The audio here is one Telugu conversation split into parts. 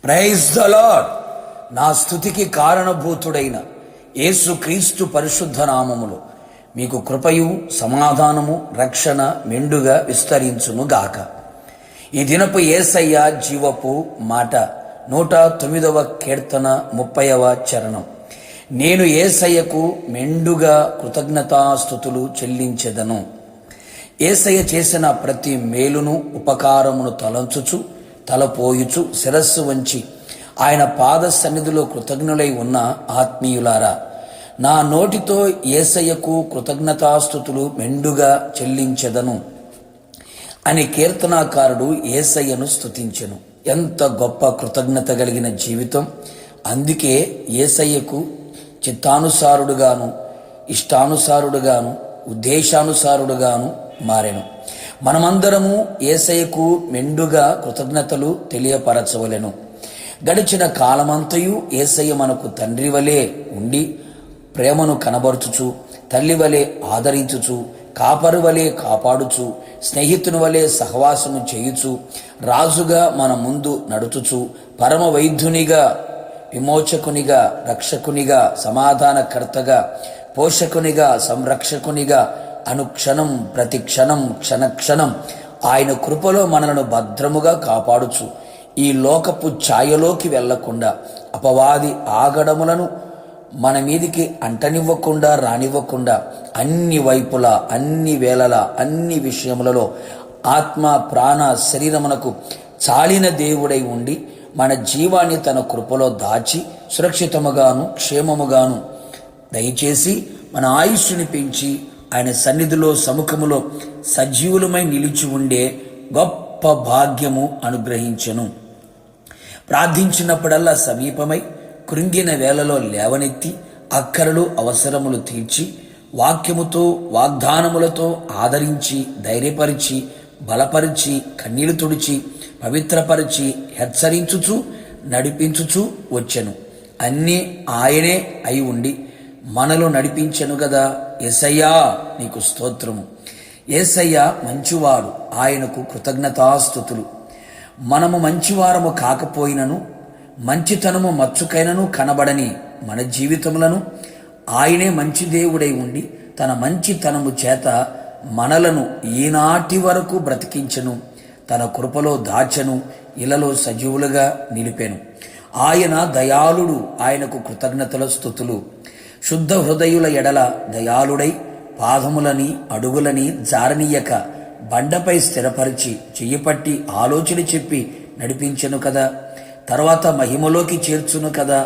Praise the lord. నా స్తుతికి కారణభూతుడైన యేసు క్రీస్తు పరిశుద్ధ నామములో మీకు కృపయు సమాధానము రక్షణ మెండుగా విస్తరించునుగాక. ఈ దినపు యేసయ్య జీవపు మాట 109వ కీర్తన 30వ చరణం. నేను యేసయ్యకు మెండుగా కృతజ్ఞతాస్తుతులు చెల్లించెదను. యేసయ్య చేసిన ప్రతి మేలును ఉపకారమును తలంచుచు తలపోయుచు శిరస్సు వంచి ఆయన పాద సన్నిధిలో కృతజ్ఞులై ఉన్న ఆత్మీయులారా, నా నోటితో యేసయ్యకు కృతజ్ఞతాస్తుతులు మెండుగా చెల్లించెదను అని కీర్తనాకారుడు యేసయ్యను స్తుతించెను. ఎంత గొప్ప కృతజ్ఞత కలిగిన జీవితం! అందుకే యేసయ్యకు చిత్తానుసారుడుగాను ఇష్టానుసారుడుగాను ఉద్దేశానుసారుడుగాను మారెను. మనమందరము యేసయ్యకు మెండుగా కృతజ్ఞతలు తెలియపరచవలెను. గడిచిన కాలమంతయు యేసయ్య మనకు తండ్రి వలె ఉండి ప్రేమను కనబరుచుచు, తల్లి వలె ఆదరించుచు, కాపరు వలె కాపాడుచు, స్నేహితుని వలె సహవాసము చేయుచు, రాజుగా మన ముందు నడుచుచు, పరమ వైద్యునిగా, విమోచకునిగా, రక్షకునిగా, సమాధానకర్తగా, పోషకునిగా, సంరక్షకునిగా అనుక్షణం ప్రతి క్షణం క్షణక్షణం ఆయన కృపలో మనలను భద్రముగా కాపాడుచు, ఈ లోకపు ఛాయలోకి వెళ్లకుండా అపవాది ఆగడములను మన మీదికి అంటనివ్వకుండా రానివ్వకుండా అన్ని వైపులా అన్ని వేళలా అన్ని విషయములలో ఆత్మ ప్రాణ శరీరమునకు చాలిన దేవుడై ఉండి మన జీవాన్ని తన కృపలో దాచి సురక్షితముగాను క్షేమముగాను దయచేసి మన ఆయుష్ని పెంచి ఆయన సన్నిధిలో సముఖములో సజీవులమై నిలిచి ఉండే గొప్ప భాగ్యము అనుగ్రహించెను. ప్రార్థించినప్పుడల్లా సమీపమై కృంగిన వేళలో లేవనెత్తి అక్కరలు అవసరములు తీర్చి వాక్యముతో వాగ్దానములతో ఆదరించి ధైర్యపరిచి బలపరిచి కన్నీళ్లు తుడిచి పవిత్రపరిచి హెచ్చరించుచు నడిపించుచు వచ్చెను. అన్నీ ఆయనే అయి ఉండి మనలో నడిపించెను గదా. యేసయ్యా నీకు స్తోత్రము. యేసయ్య మంచివాడు, ఆయనకు కృతజ్ఞతాస్తుతులు. మనము మంచివారము కాకపోయినను మంచితనము మచ్చుకైనను కనబడని మన జీవితములను ఆయనే మంచి దేవుడై ఉండి తన మంచితనము చేత మనలను ఈనాటి వరకు బ్రతికించెను, తన కృపలో దాచెను, ఇలలో సజీవులుగా నిలిపెను. ఆయన దయాళుడు, ఆయనకు కృతజ్ఞతల స్తుతులు. శుద్ధ హృదయుల ఎడల దయాళుడై పాదములని అడుగులని జారనీయక బండపై స్థిరపరిచి చెయ్యిపట్టి ఆలోచన చెప్పి నడిపించెను కదా. తర్వాత మహిమలోకి చేర్చును కదా.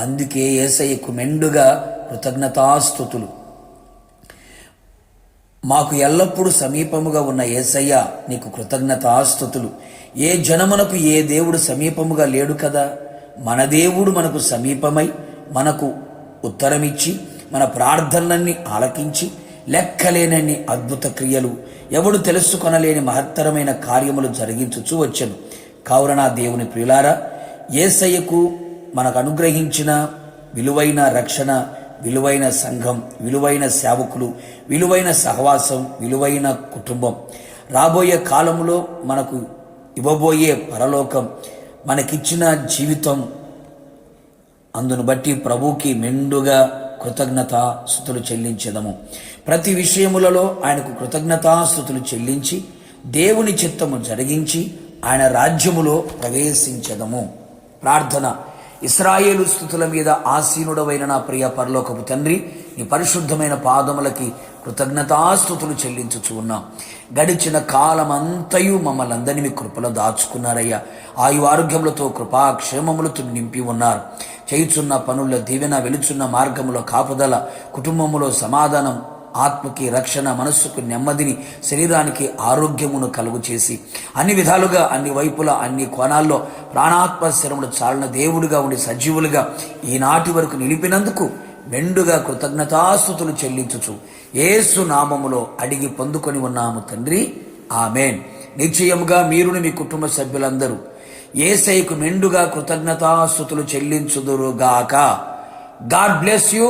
అందుకే యేసయ్యకు మెండుగా కృతజ్ఞతాస్తుతులు. మాకు ఎల్లప్పుడూ సమీపముగా ఉన్న యేసయ్య నీకు కృతజ్ఞతాస్తుతులు. ఏ జనమునకు ఏ దేవుడు సమీపముగా లేడు కదా. మన దేవుడు మనకు సమీపమై మనకు ఉత్తరమిచ్చి మన ప్రార్థనలన్నీ ఆలకించి లెక్కలేనన్ని అద్భుత క్రియలు, ఎవడు తెలుసుకొనలేని మహత్తరమైన కార్యములు జరిగించుచూ వచ్చెను. కావున నా దేవుని ప్రియులారా, యేసయ్యకు మనకు అనుగ్రహించిన విలువైన రక్షణ, విలువైన సంఘం, విలువైన సేవకులు, విలువైన సహవాసం, విలువైన కుటుంబం, రాబోయే కాలంలో మనకు ఇవ్వబోయే పరలోకం, మనకిచ్చిన జీవితం, అందును బట్టి ప్రభువుకి మెండుగా కృతజ్ఞతాస్తుతులు చెల్లించెదము. ప్రతి విషయములలో ఆయనకు కృతజ్ఞతాస్తుతులు చెల్లించి దేవుని చిత్తము జరిగించి ఆయన రాజ్యములో ప్రవేశించెదము. ప్రార్థన. ఇశ్రాయేలు స్తుతుల మీద ఆసీనుడవైన నా ప్రియ పరలోకపు తండ్రి, నీ పరిశుద్ధమైన పాదములకి కృతజ్ఞతాస్తుతులు చెల్లించుచు ఉన్నాం. గడిచిన కాలమంతయు మమ్మల్ని అందరినీ మీ కృపలో దాచుకున్నారయ్యా. ఆయు ఆరోగ్యములతో కృపాక్షేమములతో నింపి ఉన్నారు. చేయుచున్న పనుల దీవెన, వెలుచున్న మార్గములో కాపుదల, కుటుంబములో సమాధానం, ఆత్మకి రక్షణ, మనస్సుకు నెమ్మదిని, శరీరానికి ఆరోగ్యమును కలుగు చేసి అన్ని విధాలుగా అన్ని వైపులా అన్ని కోణాల్లో ప్రాణాత్మ శరములు చాలిన దేవుడిగా ఉండి సజీవులుగా ఈనాటి వరకు నిలిపినందుకు మెండుగా కృతజ్ఞతాస్తుతులు చెల్లించుచు యేసు నామములో అడిగి పొందుకొని ఉన్నాము తండ్రి, ఆమేన్. నిశ్చయముగా మీరుని మీ కుటుంబ సభ్యులందరూ యేసయ్యకు మెండుగా కృతజ్ఞతాస్తుతులు చెల్లించుదురుగాక. God bless you.